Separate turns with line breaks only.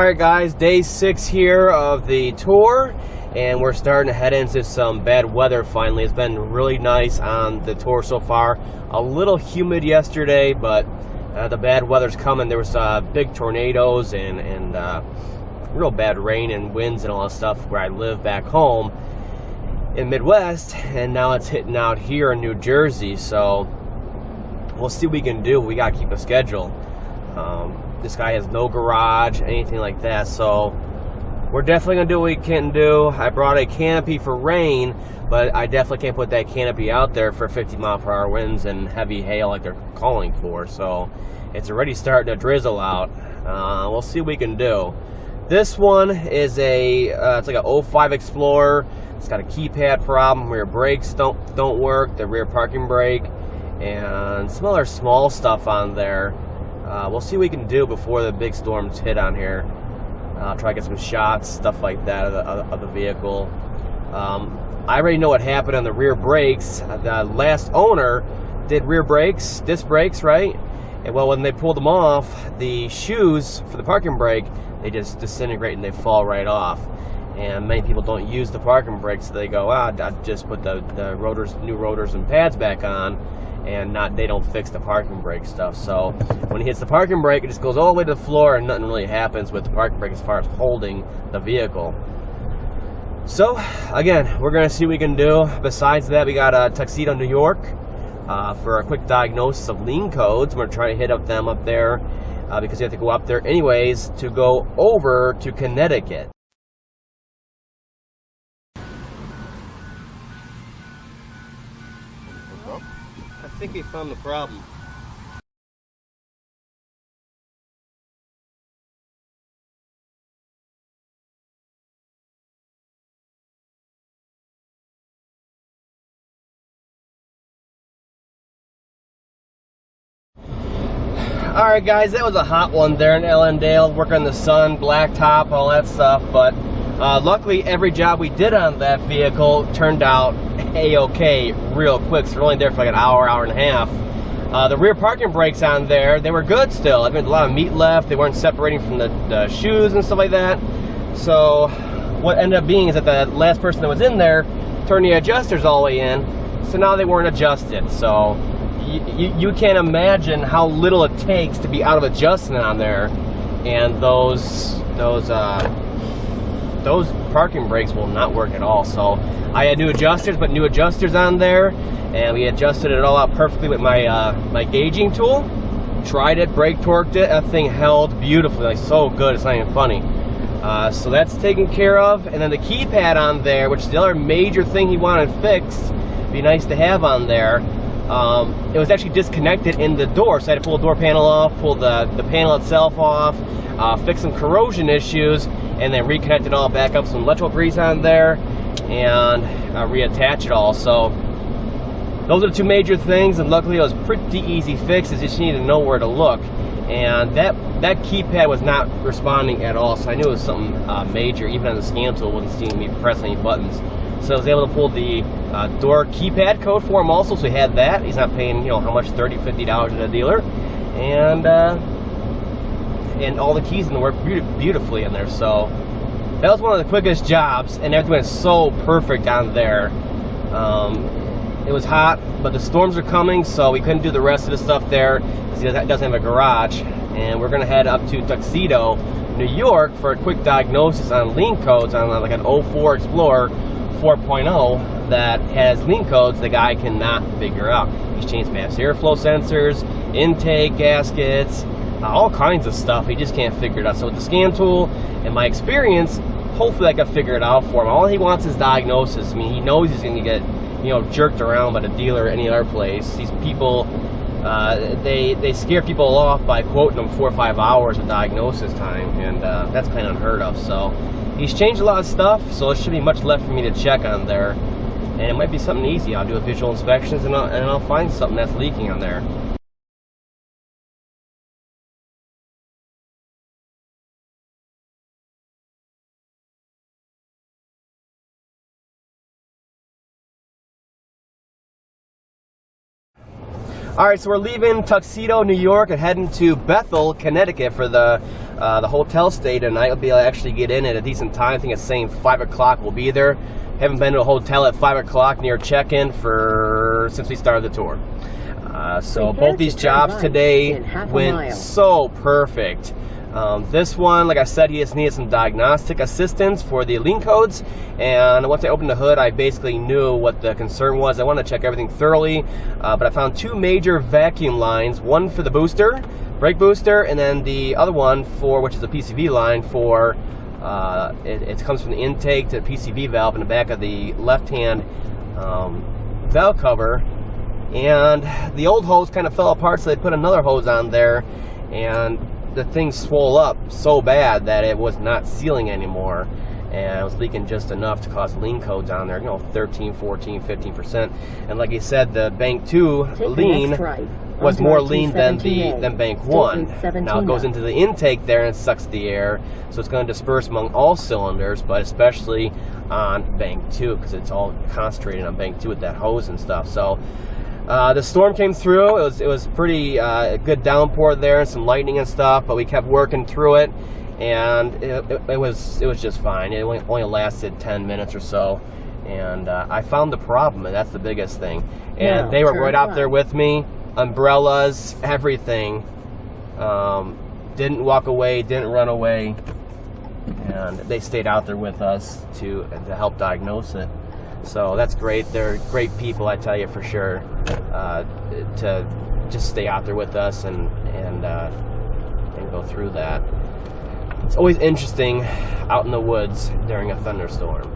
Alright guys, day 6 here of the tour, and we're starting to head into some bad weather finally. It's been really nice on the tour so far. A little humid yesterday, but the bad weather's coming. There was big tornadoes and real bad rain and winds and all that stuff where I live back home in Midwest, and now it's hitting out here in New Jersey, so we'll see what we can do. We gotta keep a schedule. This guy has no garage, anything like that, so we're definitely gonna do what we can do. I brought a canopy for rain, but I definitely can't put that canopy out there for 50-mile-per-hour winds and heavy hail like they're calling for. So it's already starting to drizzle out. We'll see what we can do. This one is it's like a 05 Explorer. It's got a keypad problem. Rear brakes don't work. The rear parking brake and some other small stuff on there. We'll see what we can do before the big storms hit on here. Try to get some shots, stuff like that of the vehicle. I already know what happened on the rear brakes. The last owner did rear brakes, disc brakes, right? And well, when they pulled them off, the shoes for the parking brake, they just disintegrate and they fall right off. And many people don't use the parking brakes, so they go, I just put the new rotors and pads back on, and they don't fix the parking brake stuff. So when he hits the parking brake, it just goes all the way to the floor, and nothing really happens with the parking brake as far as holding the vehicle. So again, we're gonna see what we can do. Besides that, we got Tuxedo, New York, for a quick diagnosis of lien codes. We're gonna try to hit up them up there because you have to go up there anyways to go over to Connecticut. I think we found the problem. Alright guys, that was a hot one there in Ellendale, working in the sun, blacktop, all that stuff, but luckily every job we did on that vehicle turned out a-okay real quick, so we're only there for like an hour and a half. The rear parking brakes on there, they were good still. I mean, a lot of meat left, they weren't separating from the shoes and stuff like that. So what ended up being is that the last person that was in there turned the adjusters all the way in, so now they weren't adjusted. So you can't imagine how little it takes to be out of adjustment on there, and those parking brakes will not work at all. So I had new adjusters on there, and we adjusted it all out perfectly with my gauging tool. Tried it, brake torqued it, that thing held beautifully, like so good, it's not even funny. So that's taken care of, and then the keypad on there, which is the other major thing he wanted fixed, be nice to have on there. It was actually disconnected in the door, so I had to pull the door panel off, pull the panel itself off, fix some corrosion issues, and then reconnect it all back up, some electrical grease on there, and reattach it all. So those are the two major things, and luckily it was pretty easy fixes. You just need to know where to look. And that keypad was not responding at all, so I knew it was something major. Even on the scan tool, it wasn't seeing me press any buttons. So I was able to pull the door keypad code for him also, so he had that. He's not paying, you know, how much, $30, $50 at a dealer. And all the keys in there work beautifully in there. So that was one of the quickest jobs, and everything went so perfect on there. It was hot, but the storms are coming, so we couldn't do the rest of the stuff there because he doesn't have a garage. And we're gonna head up to Tuxedo, New York for a quick diagnosis on lien codes on like an 04 Explorer 4.0 that has lien codes the guy cannot figure out. He's changed mass airflow sensors, intake gaskets, all kinds of stuff. He just can't figure it out. So with the scan tool and my experience, hopefully I can figure it out for him. All he wants is diagnosis. I mean, he knows he's going to get, you know, jerked around by the dealer or any other place. These people, they scare people off by quoting them 4 or 5 hours of diagnosis time, and that's kind of unheard of. So he's changed a lot of stuff, so there should be much left for me to check on there, and it might be something easy. I'll do a visual inspections, and I'll find something that's leaking on there. All right, so we're leaving Tuxedo, New York, and heading to Bethel, Connecticut for the hotel stay tonight. We'll be able to actually get in at a decent time. I think it's saying 5 o'clock we'll be there. Haven't been to a hotel at 5 o'clock near check-in since we started the tour. So both these jobs today went so perfect. This one, like I said, he just needed some diagnostic assistance for the lean codes, and once I opened the hood, I basically knew what the concern was. I wanted to check everything thoroughly, but I found two major vacuum lines, one for the booster, brake booster, and then the other one which is a PCV line for, it comes from the intake to the PCV valve in the back of the left-hand valve cover, and the old hose kind of fell apart, so they put another hose on there, and the thing swole up so bad that it was not sealing anymore, and it was leaking just enough to cause lean codes on there, 13, 14, 15%. And like you said, the bank 2 lean was more lean than bank 1. Now it goes into the intake there and sucks the air, so it's going to disperse among all cylinders, but especially on bank 2 because it's all concentrated on bank 2 with that hose and stuff. So the storm came through. It was pretty good downpour there and some lightning and stuff, but we kept working through it, and it was just fine. It only lasted 10 minutes or so, and I found the problem, and that's the biggest thing. And they were right out there with me, umbrellas, everything. Didn't walk away, didn't run away, and they stayed out there with us to help diagnose it. So that's great. They're great people, I tell you for sure, to just stay out there with us and go through that. It's always interesting out in the woods during a thunderstorm.